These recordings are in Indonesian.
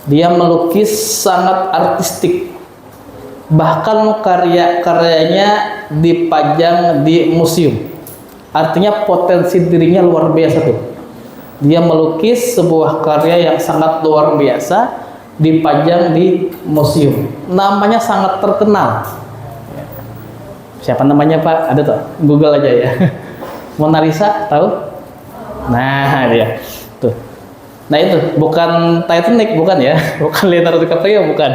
Dia melukis sangat artistik. Bahkan karya-karyanya dipajang di museum. Artinya potensi dirinya luar biasa tuh. Dia melukis sebuah karya yang sangat luar biasa, dipajang di museum. Namanya sangat terkenal. Siapa namanya Pak? Ada tuh, Google aja ya. Mona Lisa, tahu? Nah dia tuh. Nah itu bukan Titanic, bukan ya, bukan Leonardo DiCaprio, bukan.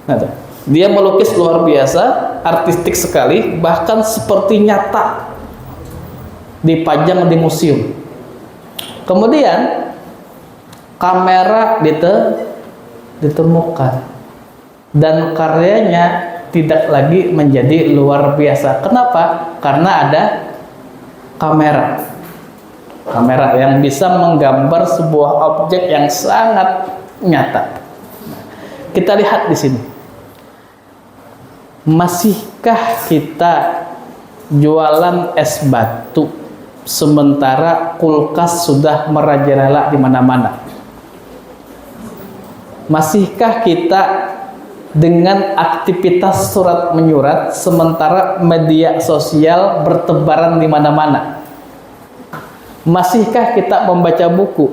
Nah tuh. Dia melukis luar biasa, artistik sekali, bahkan seperti nyata, dipajang di museum. Kemudian kamera ditemukan dan karyanya tidak lagi menjadi luar biasa. Kenapa? Karena ada kamera yang bisa menggambar sebuah objek yang sangat nyata. Kita lihat di sini. Masihkah kita jualan es batu sementara kulkas sudah merajalela di mana-mana? Masihkah kita dengan aktivitas surat menyurat sementara media sosial bertebaran di mana-mana? Masihkah kita membaca buku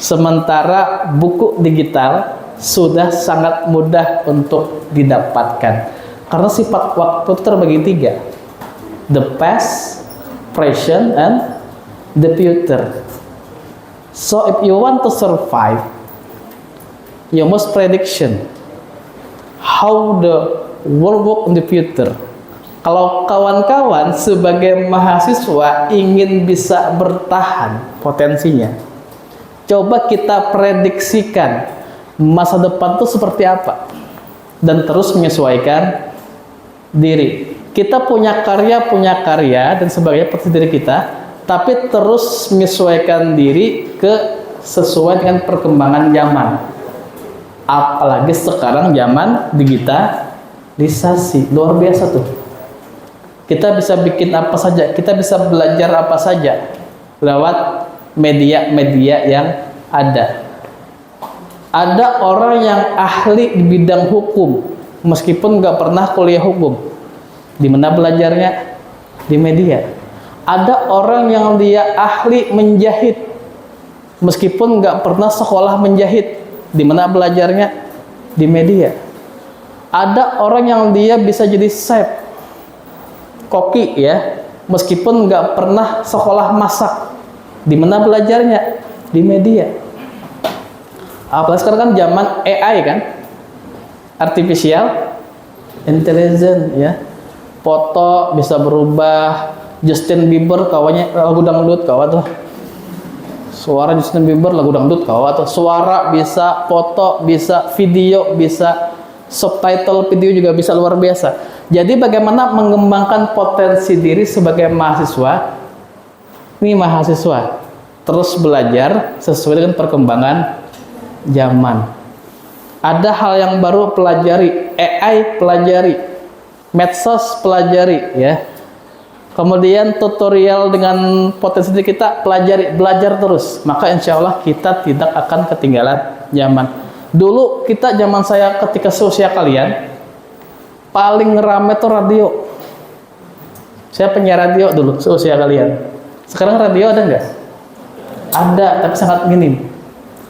sementara buku digital sudah sangat mudah untuk didapatkan? Karena sifat waktu terbagi tiga: the past, present, and the future. So if you want to survive, you must prediction how the world work in the future. Kalau kawan-kawan sebagai mahasiswa ingin bisa bertahan potensinya, coba kita prediksikan masa depan itu seperti apa dan terus menyesuaikan diri. Kita punya karya dan sebagainya seperti diri kita, tapi terus menyesuaikan diri sesuai dengan perkembangan zaman. Apalagi sekarang zaman digitalisasi, luar biasa tuh. Kita bisa bikin apa saja, kita bisa belajar apa saja lewat media-media yang ada. Ada orang yang ahli di bidang hukum, meskipun nggak pernah kuliah hukum. Di mana belajarnya? Di media. Ada orang yang dia ahli menjahit, meskipun nggak pernah sekolah menjahit. Di mana belajarnya? Di media. Ada orang yang dia bisa jadi chef, koki ya, meskipun nggak pernah sekolah masak. Di mana belajarnya? Di media. Apalagi sekarang kan zaman AI kan, artificial intelligence ya. Foto bisa berubah. Justin Bieber kawannya lagu dangdut kawan tuh. Suara Justin Bieber lagu dangdut kawan tuh. Suara bisa, foto bisa, video bisa, subtitle video juga bisa, luar biasa. Jadi bagaimana mengembangkan potensi diri sebagai mahasiswa? Ini mahasiswa terus belajar sesuai dengan perkembangan zaman. Ada hal yang baru pelajari, AI pelajari, medsos pelajari ya. Kemudian tutorial dengan potensi diri kita pelajari, belajar terus. Maka insya Allah kita tidak akan ketinggalan zaman. Dulu kita zaman saya ketika seusia kalian paling rame tuh radio. Saya penyiar radio dulu seusia kalian. Sekarang radio ada nggak? Ada, tapi sangat minim.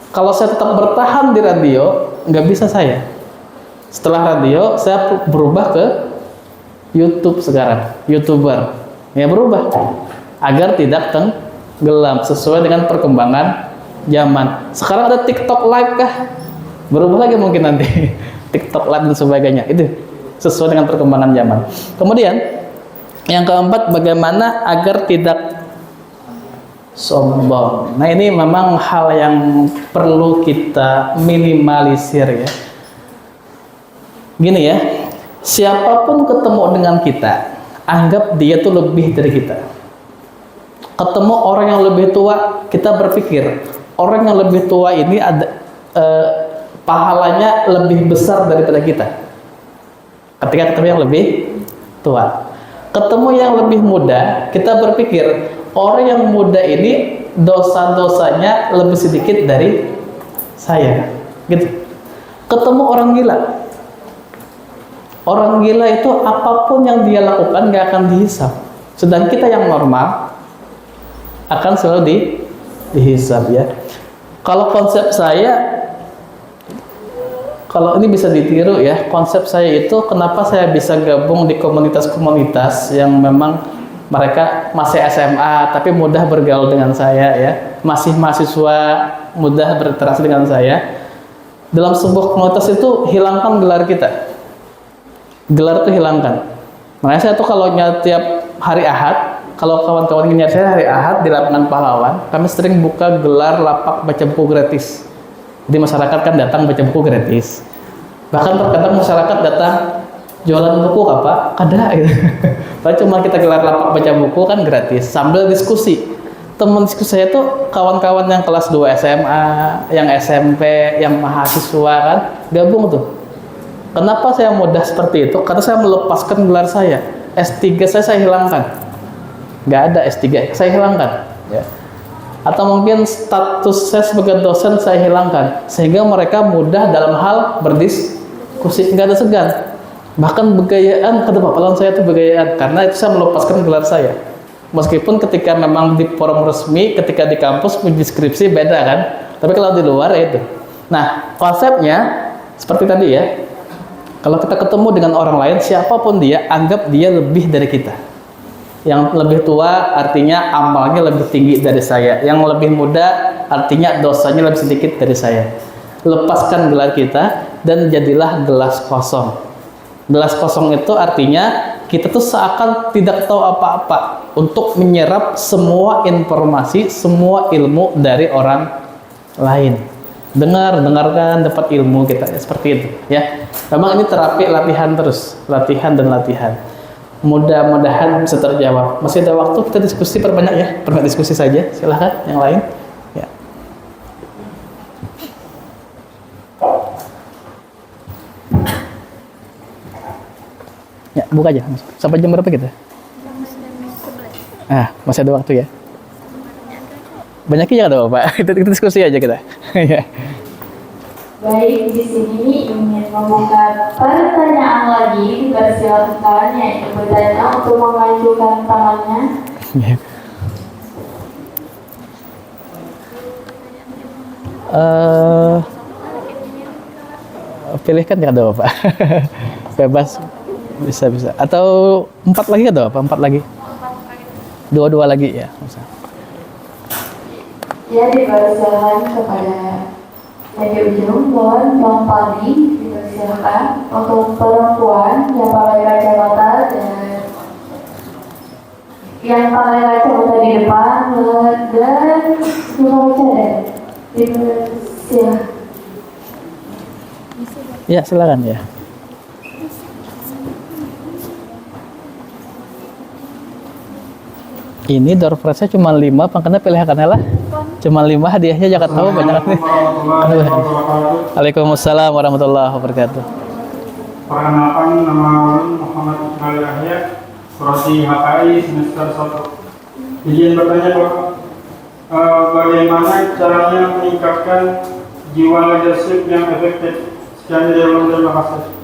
Kalau saya tetap bertahan di radio, nggak bisa saya. Setelah radio, saya berubah ke YouTube sekarang, YouTuber. Ya berubah agar tidak tenggelam sesuai dengan perkembangan zaman. Sekarang ada TikTok Live kah? Berubah lagi mungkin nanti. TikTok Live dan sebagainya. Itu sesuai dengan perkembangan zaman. Kemudian yang keempat, bagaimana agar tidak sombong. Nah ini memang hal yang perlu kita minimalisir ya. Gini ya, siapapun ketemu dengan kita, anggap dia tuh lebih dari kita. Ketemu orang yang lebih tua, kita berpikir orang yang lebih tua ini ada pahalanya lebih besar daripada kita. Ketika ketemu yang lebih tua, ketemu yang lebih muda, kita berpikir orang yang muda ini dosa-dosanya lebih sedikit dari saya. gitu. Ketemu orang gila. Orang gila itu apapun yang dia lakukan nggak akan dihisap. Sedangkan kita yang normal akan selalu dihisap ya. Kalau konsep saya, kalau ini bisa ditiru ya, konsep saya itu kenapa saya bisa gabung di komunitas-komunitas yang memang mereka masih SMA tapi mudah bergaul dengan saya ya, masih mahasiswa mudah berinteraksi dengan saya. Dalam sebuah komunitas itu hilangkan gelar kita, gelar itu hilangkan. Makanya saya tuh kalau tiap hari Ahad, kalau kawan-kawan ingin nyari saya hari Ahad di lapangan Pahlawan, kami sering buka gelar lapak baca buku gratis. Jadi masyarakat kan datang baca buku gratis. Bahkan terkadang masyarakat datang jualan buku apa? Ada gitu. Padahal cuma kita gelar lapak baca buku kan gratis sambil diskusi. Teman diskusi saya tuh kawan-kawan yang kelas 2 SMA, yang SMP, yang mahasiswa kan gabung tuh. Kenapa saya mudah seperti itu? Karena saya melepaskan gelar saya. S3 saya hilangkan. Nggak ada S3, saya hilangkan. Ya. Atau mungkin status saya sebagai dosen saya hilangkan. Sehingga mereka mudah dalam hal berdiskusi, nggak ada segan. Bahkan begayaan, kata Bapak Lan saya itu begayaan. Karena itu saya melepaskan gelar saya. Meskipun ketika memang di forum resmi, ketika di kampus, punya deskripsi beda kan. Tapi kalau di luar ya itu. Nah, konsepnya seperti tadi ya. Kalau kita ketemu dengan orang lain, siapapun dia, anggap dia lebih dari kita. Yang lebih tua artinya amalnya lebih tinggi dari saya. Yang lebih muda artinya dosanya lebih sedikit dari saya. Lepaskan gelar kita dan jadilah gelas kosong. Gelas kosong itu artinya kita tuh seakan tidak tahu apa-apa untuk menyerap semua informasi, semua ilmu dari orang lain. Dengarkan, dapat ilmu kita ya, seperti itu ya. Memang ini terapi latihan terus, latihan dan latihan. Mudah-mudahan bisa terjawab. Masih ada waktu, kita diskusi perbanyak ya, perbanyak diskusi saja. Silahkan yang lain ya. Ya, buka aja. Sampai jam berapa kita? Masih ada waktu ya. Banyaknya ada Bapak. Kita diskusi aja kita. Ya. Baik, di sini ingin membuka pertanyaan lagi, dipersilakan yang ingin bertanya untuk mengajukan tangannya. Ya. Pilihkan ya ada Bapak. Bebas, bisa. Atau 4 lagi ada Bapak? 4 lagi. 2 lagi ya. Ya, dipersilakan kepada Lady Ujung dan Bang Padi, dipersilakan untuk perempuan yang pakai kacamata dan yang pakai kacamata di depan dan juga cadar. Dipersilakan. Ya, silakan ya. Ini door prize-nya cuma 5, makanya pilihannya lah. Cuma 5 hadiahnya, jangan tahu banyak nih. Waalaikumsalam warahmatullahi wabarakatuh. Perkenalkan, nama ulun Muhammad Iqbal Yahya, prodi HKI semester 1. Izin bertanya Bapak, bagaimana caranya meningkatkan jiwa leadership yang efektif? Sekian dari ulun, terima kasih.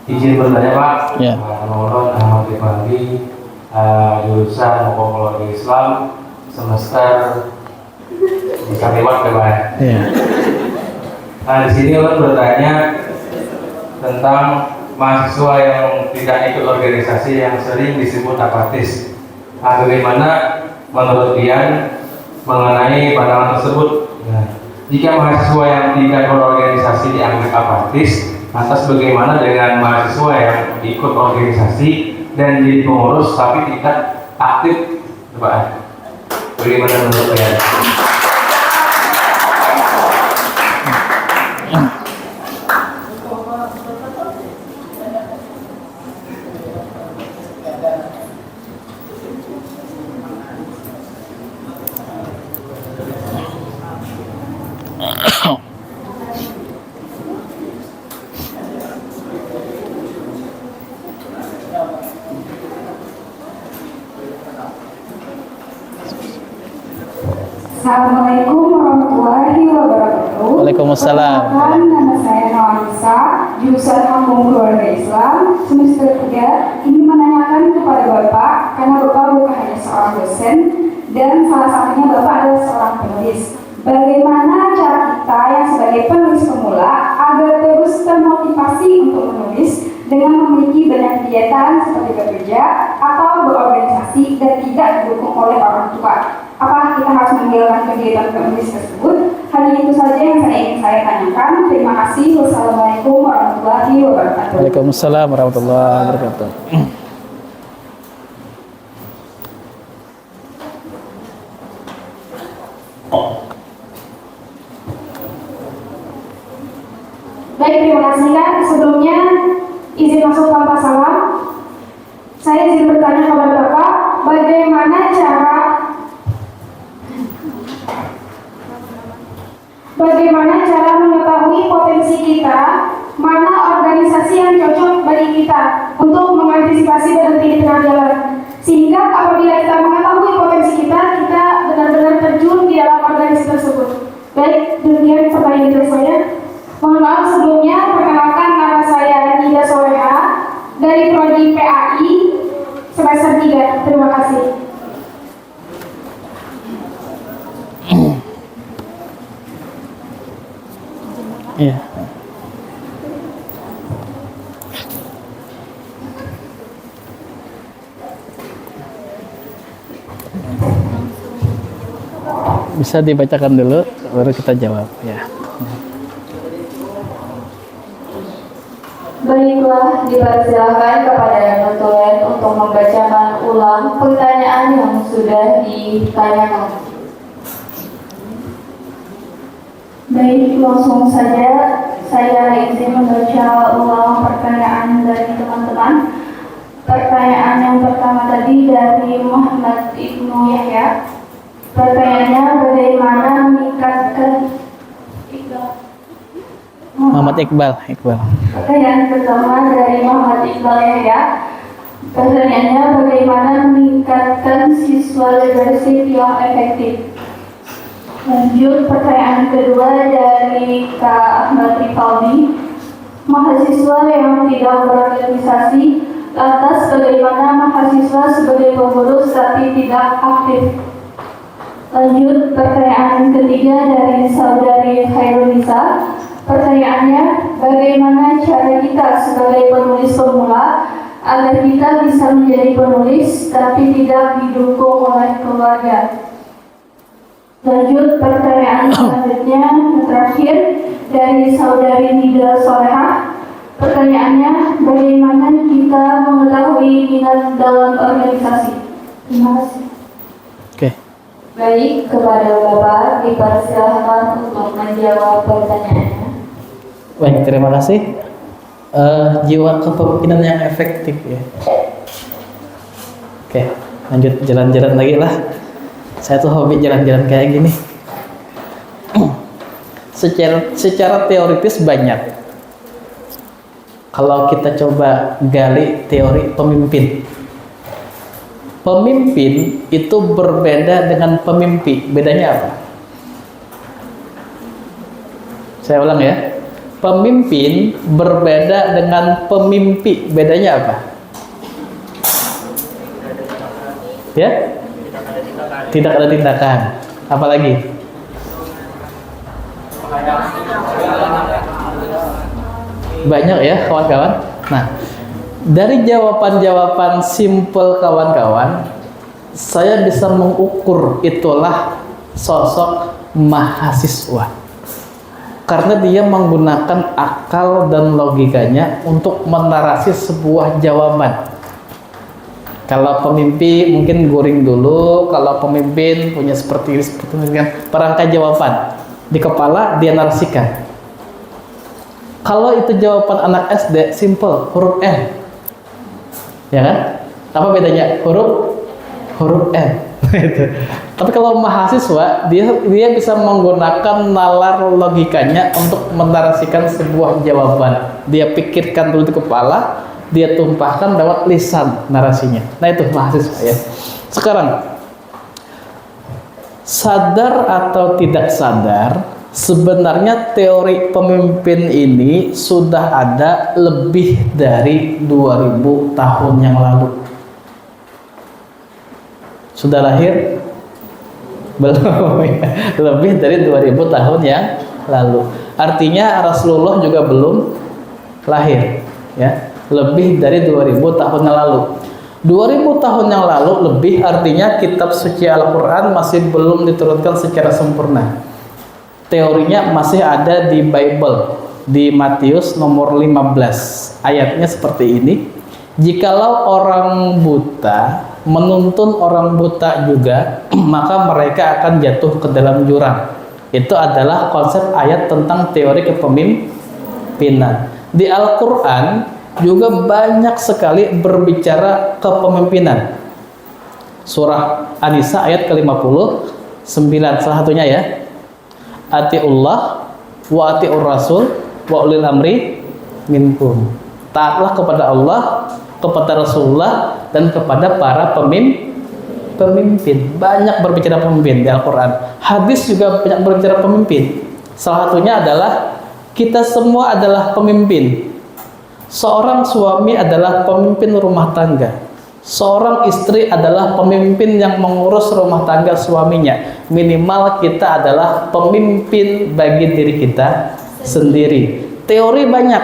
Izin bertanya Pak, Ya. Menurut Ahmad Ibrahim, jurusan Hukum Islam semester bisa lewat ya Pak. Ya. Nah di sini ulun bertanya tentang mahasiswa yang tidak ikut organisasi yang sering disebut apatis. Nah, bagaimana menurut Dian mengenai pandangan tersebut? Nah, jika mahasiswa yang tidak berorganisasi dianggap apatis, lantas bagaimana dengan mahasiswa yang ikut organisasi dan jadi pengurus tapi tidak aktif? Coba, bagaimana menurut kalian? Assalamualaikum warahmatullahi wabarakatuh. Waalaikumsalam. Perkenalkan, nama saya Nawalisa, jurusan Hukum Keluarga Islam, semester 3. Ingin menanyakan kepada Bapak, karena Bapak bukan hanya seorang dosen, dan salah satunya Bapak adalah seorang penulis. Bagaimana cara kita yang sebagai penulis pemula agar terus termotivasi untuk menulis dengan memiliki banyak kegiatan seperti bekerja atau berorganisasi dan tidak didukung oleh orang tua? Apakah kita harus meninggalkan kegiatan penulis tersebut? Hanya itu saja yang ingin saya tanyakan. Terima kasih. Wassalamualaikum warahmatullahi wabarakatuh. Waalaikumsalam warahmatullahi wabarakatuh. Baik, terima kasih Kak. Sebelumnya izin masuk tanpa salam. Saya izin bertanya kepada Bapak, bagaimana cara mengetahui potensi kita, mana organisasi yang cocok bagi kita untuk mengantisipasi berhenti di tengah jalan. Sehingga apabila kita mengetahui potensi kita, kita benar-benar terjun di dalam organisasi tersebut. Baik, demikian pertanyaan dari saya. Mohon maaf sebelumnya, perkenalkan nama saya Nida Soleha dari Prodi PAI semester 3. Terima kasih. Iya. Bisa dibacakan dulu, baru kita jawab ya. Baiklah, dipersilakan kepada notulen untuk membacakan ulang pertanyaan yang sudah ditanyakan. Baik, langsung saja saya izin membaca ulang pertanyaan dari teman-teman. Pertanyaan yang pertama tadi dari Muhammad Ibnu Yahya. Pertanyaannya, bagaimana meningkatkan Muhammad Iqbal. Pertanyaan pertama dari Muhammad Iqbal Yahya. Pertanyaannya, bagaimana meningkatkan siswa leadership yang efektif? Lanjut, pertanyaan kedua dari Kak Ahmad Rifaldi. Mahasiswa yang tidak berorganisasi, lantas bagaimana mahasiswa sebagai pengurus tapi tidak aktif? Lanjut, pertanyaan ketiga dari saudari Khairunisa. Pertanyaannya, bagaimana cara kita sebagai penulis pemula agar kita bisa menjadi penulis tapi tidak didukung oleh keluarga? Lanjut, pertanyaan selanjutnya terakhir dari saudari Nida Soleha. Pertanyaannya, bagaimana kita mengetahui minat dalam organisasi? Terima kasih. Oke. Baik, kepada Bapak dipersilakan untuk menjawab pertanyaannya. Baik, terima kasih. Jiwa kepemimpinan yang efektif ya. Oke, lanjut jalan-jalan lagi lah. Saya tuh hobi jalan-jalan kayak gini. Secara teoritis banyak. Kalau kita coba gali teori pemimpin. Pemimpin itu berbeda dengan pemimpi. Bedanya apa? Saya ulang ya. Pemimpin berbeda dengan pemimpi. Bedanya apa? Ya? Tidak ada tindakan. Apalagi? Banyak ya kawan-kawan. Nah, dari jawaban-jawaban simple kawan-kawan, saya bisa mengukur itulah sosok mahasiswa. Karena dia menggunakan akal dan logikanya untuk menarasi sebuah jawaban. Kalau pemimpi mungkin guring dulu, kalau pemimpin punya seperti ini, perangkai jawaban di kepala dia narasikan. Kalau itu jawaban anak SD simple, huruf N, ya kan? Apa bedanya huruf N? Tapi kalau mahasiswa dia bisa menggunakan nalar logikanya untuk menarasikan sebuah jawaban. Dia pikirkan dulu di kepala, dia tumpahkan lewat lisan narasinya. Nah itu mahasiswa ya. Sekarang sadar atau tidak sadar, sebenarnya teori pemimpin ini sudah ada lebih dari 2000 tahun yang lalu. Sudah lahir? Belum. Lebih dari 2000 tahun yang lalu. Artinya Rasulullah juga belum lahir, ya. Lebih dari 2000 tahun yang lalu. 2000 tahun yang lalu lebih, artinya kitab suci Al-Quran masih belum diturunkan secara sempurna. Teorinya masih ada di Bible, di Matius nomor 15. Ayatnya seperti ini. Jikalau orang buta menuntun orang buta juga, maka mereka akan jatuh ke dalam jurang. Itu adalah konsep ayat tentang teori kepemimpinan. Di Al-Quran juga banyak sekali berbicara kepemimpinan. Surah An-Nisa ayat ke-59 salah satunya, ya. Atiullah wa atiur rasul wa ulil amri minkum. Taatlah kepada Allah, kepada Rasulullah, dan kepada para pemimpin. Banyak berbicara pemimpin di Al-Quran. Hadis juga banyak berbicara pemimpin. Salah satunya adalah kita semua adalah pemimpin. Seorang suami adalah pemimpin rumah tangga. Seorang istri adalah pemimpin yang mengurus rumah tangga suaminya. Minimal kita adalah pemimpin bagi diri kita sendiri. Teori banyak.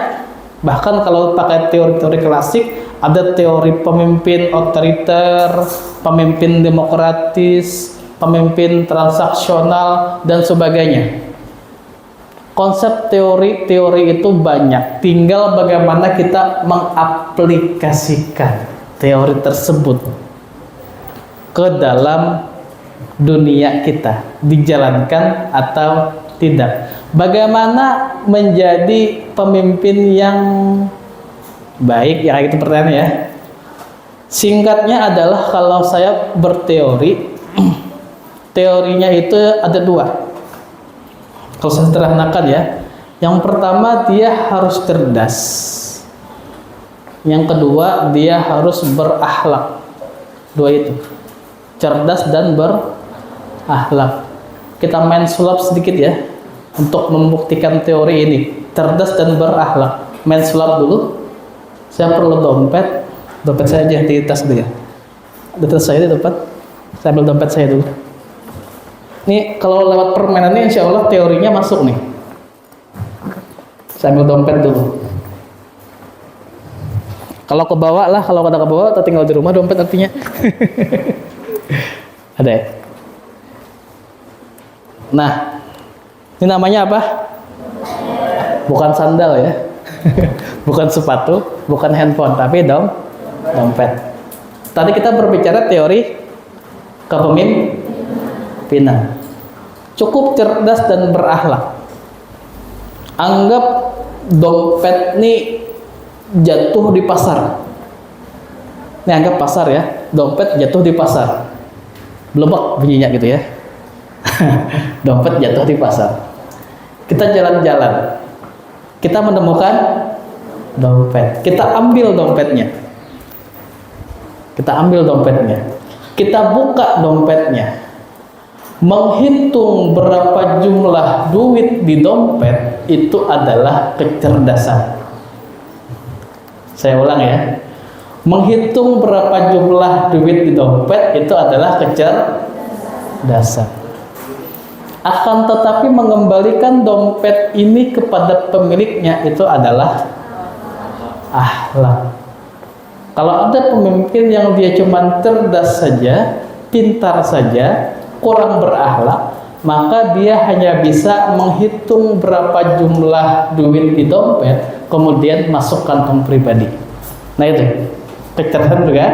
Bahkan kalau pakai teori-teori klasik, ada teori pemimpin otoriter, pemimpin demokratis, pemimpin transaksional, dan sebagainya. Konsep teori-teori itu banyak, tinggal bagaimana kita mengaplikasikan teori tersebut ke dalam dunia kita, dijalankan atau tidak. Bagaimana menjadi pemimpin yang baik, ya itu pertanyaannya, ya. Singkatnya adalah kalau saya berteori, teorinya itu ada dua. Kalau saya sederhanakan, ya. Yang pertama, dia harus cerdas. Yang kedua, dia harus berakhlak. Dua itu. Cerdas dan berakhlak. Kita main sulap sedikit, ya, untuk membuktikan teori ini. Cerdas dan berakhlak. Main sulap dulu. Saya perlu dompet. Dompet saya aja di tas dulu, ya. Dompet saya di tempat. Saya ambil dompet saya dulu. Nih, kalau lewat permainan ini insya Allah teorinya masuk nih. Saya ambil dompet dulu. Kalau kebawa lah, kalau kada kebawa atau tinggal di rumah dompet artinya. Ada, ya? Nah, ini namanya apa? Bukan sandal, ya. Bukan sepatu, bukan handphone, tapi dompet. Tadi kita berbicara teori kepemimpinan. Cukup cerdas dan berakhlak. Anggap dompet nih jatuh di pasar. Ini anggap pasar, ya. Dompet jatuh di pasar. Blebek bunyinya gitu, ya. Dompet jatuh di pasar. Kita jalan-jalan. Kita menemukan dompet. Kita ambil dompetnya. Kita buka dompetnya. Menghitung berapa jumlah duit di dompet itu adalah kecerdasan. Saya ulang, ya. Menghitung berapa jumlah duit di dompet itu adalah kecerdasan. Akan tetapi mengembalikan dompet ini kepada pemiliknya itu adalah akhlak. Kalau ada pemimpin yang dia cuma cerdas saja, pintar saja, kurang berakhlak, maka dia hanya bisa menghitung berapa jumlah duit di dompet, kemudian masuk kantong pribadi. Nah itu, kecerdasan juga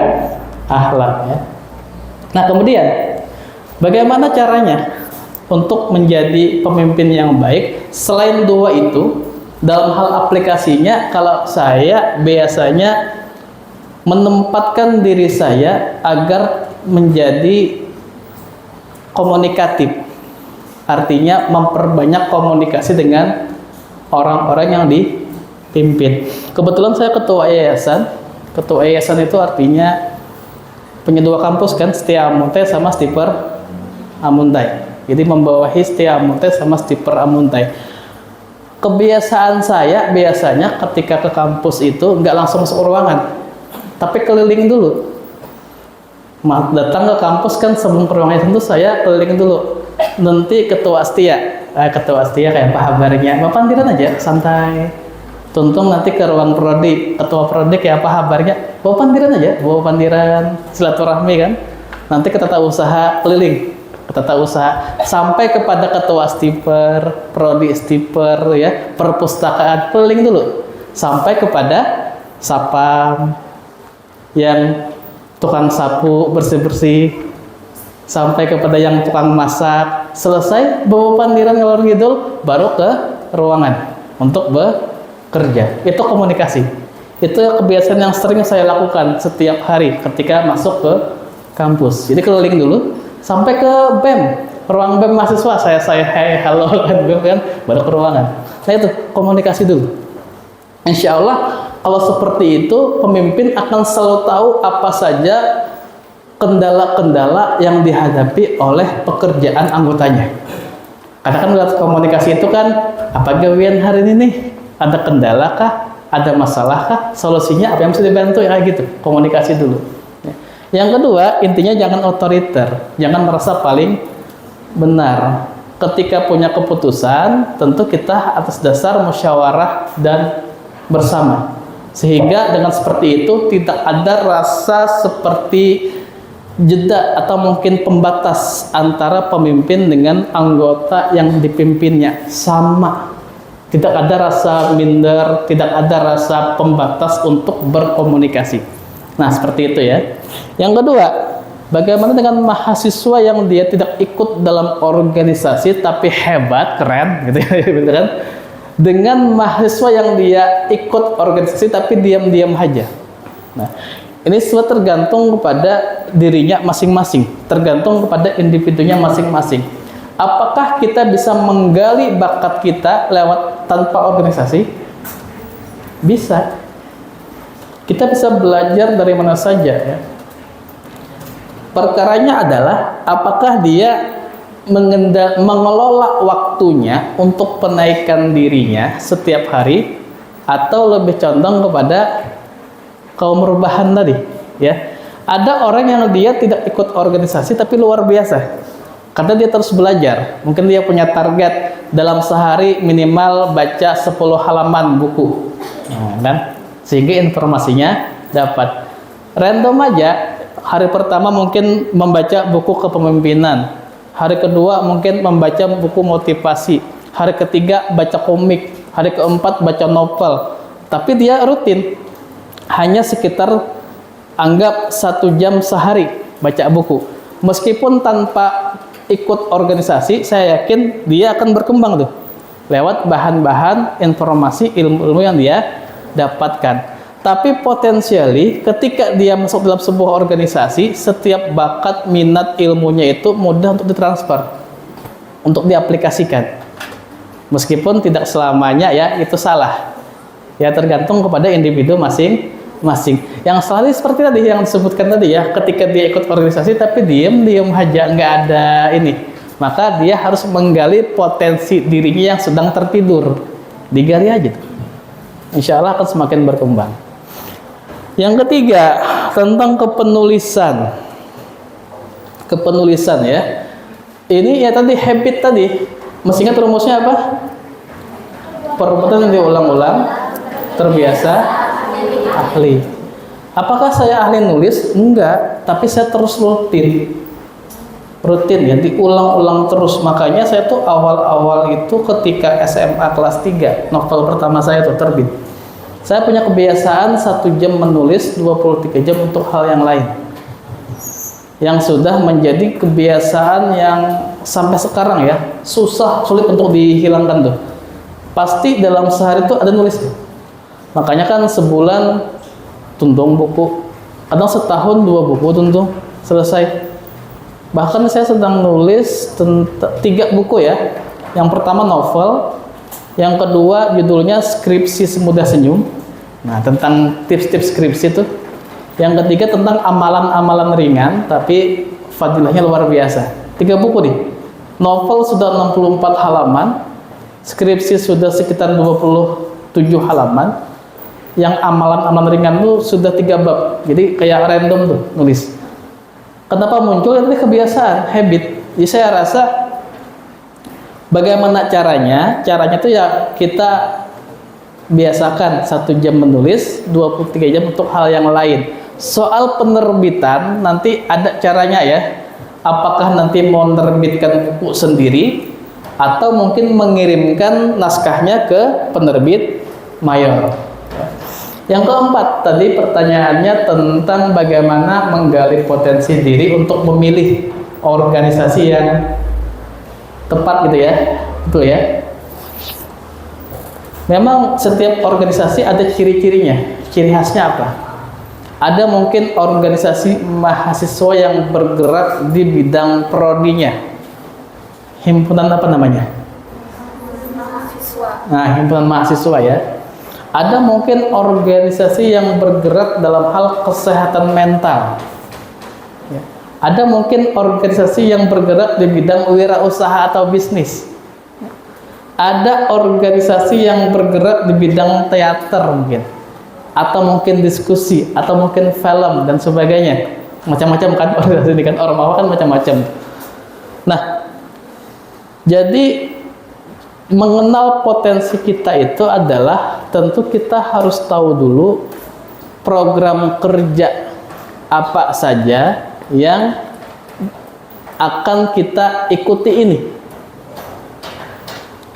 akhlak, ya. Nah kemudian, bagaimana caranya untuk menjadi pemimpin yang baik? Selain dua itu, dalam hal aplikasinya, kalau saya biasanya menempatkan diri saya agar menjadi komunikatif, artinya memperbanyak komunikasi dengan orang-orang yang dipimpin. Kebetulan saya ketua yayasan. Ketua yayasan itu artinya punya dua kampus, kan, Setia Amonte sama Stiper Amuntai. Jadi membawahi setia Amuntai sama stiper Amuntai. Kebiasaan saya biasanya ketika ke kampus itu nggak langsung masuk ruangan, tapi keliling dulu. Datang ke kampus kan sebelum ke ruangan tentu saya keliling dulu. Nanti ketua setia kayak apa kabarnya? Bapak pandiran aja, santai. Tuntung nanti ke ruang prodi, ketua prodi kayak apa kabarnya? Bawa pandiran aja, bawa pandiran, silaturahmi kan. Nanti ke tata usaha keliling, ke tata usaha sampai kepada ketua stiper, prodi stiper ya, perpustakaan keliling dulu. Sampai kepada sapam yang tukang sapu bersih-bersih, sampai kepada yang tukang masak. Selesai bawa pandiran ngalor ngidul baru ke ruangan untuk bekerja. Itu komunikasi. Itu kebiasaan yang sering saya lakukan setiap hari ketika masuk ke kampus. Jadi keliling dulu sampai ke BEM, ruang BEM mahasiswa. Saya hey halo kan BEM kan, baru ke ruangan. Nah itu komunikasi dulu. Insya Allah kalau seperti itu pemimpin akan selalu tahu apa saja kendala-kendala yang dihadapi oleh pekerjaan anggotanya. Karena kan lewat komunikasi itu kan, apa gawean hari ini nih? Ada kendala kah? Ada masalah kah? Solusinya apa yang bisa dibantu? Ya gitu, komunikasi dulu. Yang kedua, intinya jangan otoriter, jangan merasa paling benar. Ketika punya keputusan, tentu kita atas dasar musyawarah dan bersama. Sehingga dengan seperti itu tidak ada rasa seperti jeda atau mungkin pembatas antara pemimpin dengan anggota yang dipimpinnya. Sama, tidak ada rasa minder, tidak ada rasa pembatas untuk berkomunikasi. Nah seperti itu ya. Yang kedua, bagaimana dengan mahasiswa yang dia tidak ikut dalam organisasi tapi hebat, keren gitu ya, gitu kan? Dengan mahasiswa yang dia ikut organisasi tapi diam-diam aja. Nah, ini semua tergantung kepada dirinya masing-masing, tergantung kepada individunya masing-masing. Apakah kita bisa menggali bakat kita lewat tanpa organisasi? Bisa. Kita bisa belajar dari mana saja ya. Perkaranya adalah apakah dia mengelola waktunya untuk penaikan dirinya setiap hari, atau lebih condong kepada kaum rebahan tadi ya. Ada orang yang dia tidak ikut organisasi tapi luar biasa karena dia terus belajar. Mungkin dia punya target dalam sehari minimal baca 10 halaman buku, dan sehingga informasinya dapat random aja. Hari pertama mungkin membaca buku kepemimpinan, hari kedua mungkin membaca buku motivasi, hari ketiga baca komik, hari keempat baca novel. Tapi dia rutin, hanya sekitar anggap 1 jam sehari baca buku. Meskipun tanpa ikut organisasi, saya yakin dia akan berkembang tuh lewat bahan-bahan informasi ilmu-ilmu yang dia dapatkan. Tapi potensially ketika dia masuk dalam sebuah organisasi, setiap bakat minat ilmunya itu mudah untuk ditransfer, untuk diaplikasikan. Meskipun tidak selamanya ya itu salah. Ya tergantung kepada individu masing-masing. Yang salah seperti tadi yang disebutkan tadi ya, ketika dia ikut organisasi tapi diam aja, nggak ada ini. Maka dia harus menggali potensi dirinya yang sedang tertidur. Digali aja. Insya Allah akan semakin berkembang. Yang ketiga, tentang kepenulisan. Kepenulisan ya. Ini ya tadi habit tadi. Masih ingat rumusnya apa? Perbuatan yang diulang-ulang, terbiasa, ahli. Apakah saya ahli nulis? Enggak, tapi saya terus rutin ya, diulang-ulang terus. Makanya saya tuh awal-awal itu ketika SMA kelas 3, novel pertama saya tuh terbit. Saya punya kebiasaan 1 jam menulis, 23 jam untuk hal yang lain. Yang sudah menjadi kebiasaan yang sampai sekarang ya, sulit untuk dihilangkan tuh. Pasti dalam sehari tuh ada nulis tuh. Makanya kan sebulan tuntung buku, kadang setahun 2 buku tuntung selesai. Bahkan saya sedang nulis 3 buku ya. Yang pertama novel, yang kedua judulnya Skripsi Semudah Senyum. Nah, tentang tips-tips skripsi itu. Yang ketiga tentang amalan-amalan ringan tapi fadilahnya luar biasa. 3 buku nih. Novel sudah 64 halaman, skripsi sudah sekitar 27 halaman, yang amalan-amalan ringan tuh sudah 3 bab. Jadi kayak random tuh nulis. Kenapa muncul? Itu kebiasaan, habit. Jadi saya rasa bagaimana caranya? Caranya tuh ya kita biasakan 1 jam menulis, 23 jam untuk hal yang lain. Soal penerbitan nanti ada caranya ya. Apakah nanti mau menerbitkan buku sendiri atau mungkin mengirimkan naskahnya ke penerbit mayor. Yang keempat, tadi pertanyaannya tentang bagaimana menggali potensi diri untuk memilih organisasi yang tepat gitu ya. Betul ya? Memang setiap organisasi ada ciri-cirinya. Ciri khasnya apa? Ada mungkin organisasi mahasiswa yang bergerak di bidang prodinya. Himpunan apa namanya? Nah, himpunan mahasiswa ya. Ada mungkin organisasi yang bergerak dalam hal kesehatan mental. Ya. Ada mungkin organisasi yang bergerak di bidang wirausaha atau bisnis. Ada organisasi yang bergerak di bidang teater mungkin. Atau mungkin diskusi, atau mungkin film dan sebagainya. Macam-macam kan organisasi ini kan, ormawa kan macam-macam. Nah, jadi mengenal potensi kita itu adalah tentu kita harus tahu dulu program kerja apa saja yang akan kita ikuti ini.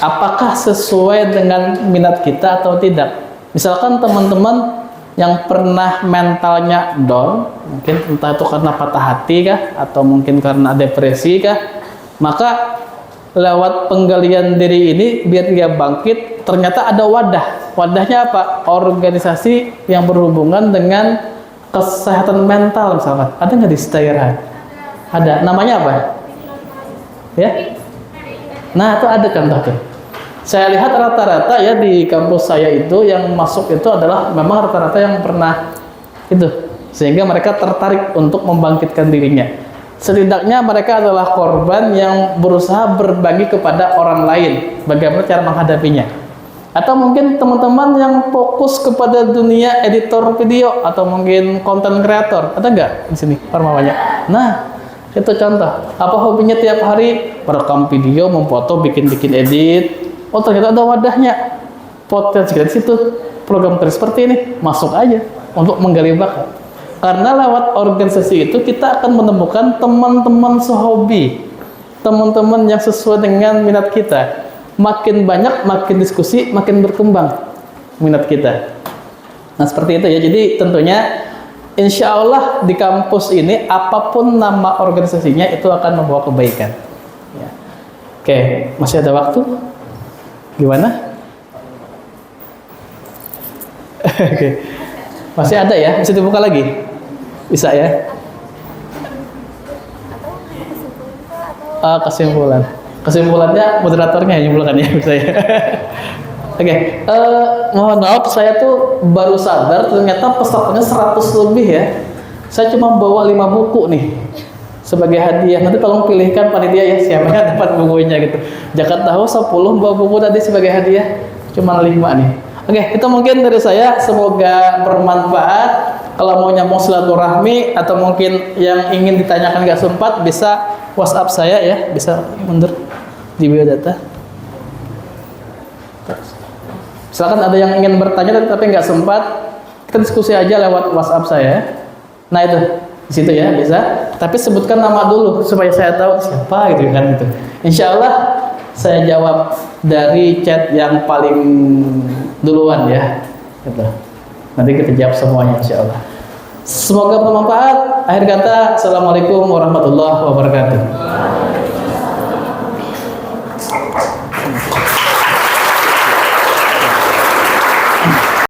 Apakah sesuai dengan minat kita atau tidak? Misalkan teman-teman yang pernah mentalnya down, mungkin entah itu karena patah hati kah, atau mungkin karena depresi kah, maka lewat penggalian diri ini biar dia bangkit, ternyata ada wadah. Wadahnya apa? Organisasi yang berhubungan dengan kesehatan mental misalkan. Ada nggak di Stayerhan? Ada. Namanya apa? Ya? Nah, itu ada kan tuh. Saya lihat rata-rata ya di kampus saya itu yang masuk itu adalah memang rata-rata yang pernah itu, sehingga mereka tertarik untuk membangkitkan dirinya. Setidaknya mereka adalah korban yang berusaha berbagi kepada orang lain bagaimana cara menghadapinya. Atau mungkin teman-teman yang fokus kepada dunia editor video atau mungkin content creator, ada nggak di sini formawanya? Nah, itu contoh. Apa hobinya tiap hari merekam video, memfoto, bikin edit. Oh, ternyata ada wadahnya, potensi kita di situ. Program kerja seperti ini masuk aja untuk menggali bakat. Karena lewat organisasi itu kita akan menemukan teman-teman sehobi, teman-teman yang sesuai dengan minat kita. Makin banyak, makin diskusi, makin berkembang minat kita. Nah, seperti itu ya. Jadi tentunya insya Allah di kampus ini apapun nama organisasinya itu akan membawa kebaikan. Ya. Oke, masih ada waktu? Gimana? Oke. Masih ada ya? Bisa dibuka lagi? Bisa ya? Kesimpulan. Kesimpulannya moderatornya yang menyimpulkan ya, bisa ya. Oke. Mohon maaf, saya tuh baru sadar ternyata pesertanya 100 lebih ya. Saya cuma bawa 5 buku nih sebagai hadiah. Nanti tolong pilihkan panitia ya siapa yang dapat bukunya gitu. Jangan tahu 10 bawa buku tadi sebagai hadiah, cuma 5 nih. Oke, itu mungkin dari saya, semoga bermanfaat. Kalau mau nyambung silaturahmi atau mungkin yang ingin ditanyakan gak sempat, bisa WhatsApp saya ya, bisa mundur di biodata. Silakan ada yang ingin bertanya tapi nggak sempat, kita diskusi aja lewat WhatsApp saya. Nah itu di situ ya bisa. Tapi sebutkan nama dulu supaya saya tahu siapa gitu kan gitu. Insya Allah saya jawab dari chat yang paling duluan ya. Gitu. Nanti kita jawab semuanya insya Allah. Semoga bermanfaat. Akhir kata, assalamualaikum warahmatullahi wabarakatuh.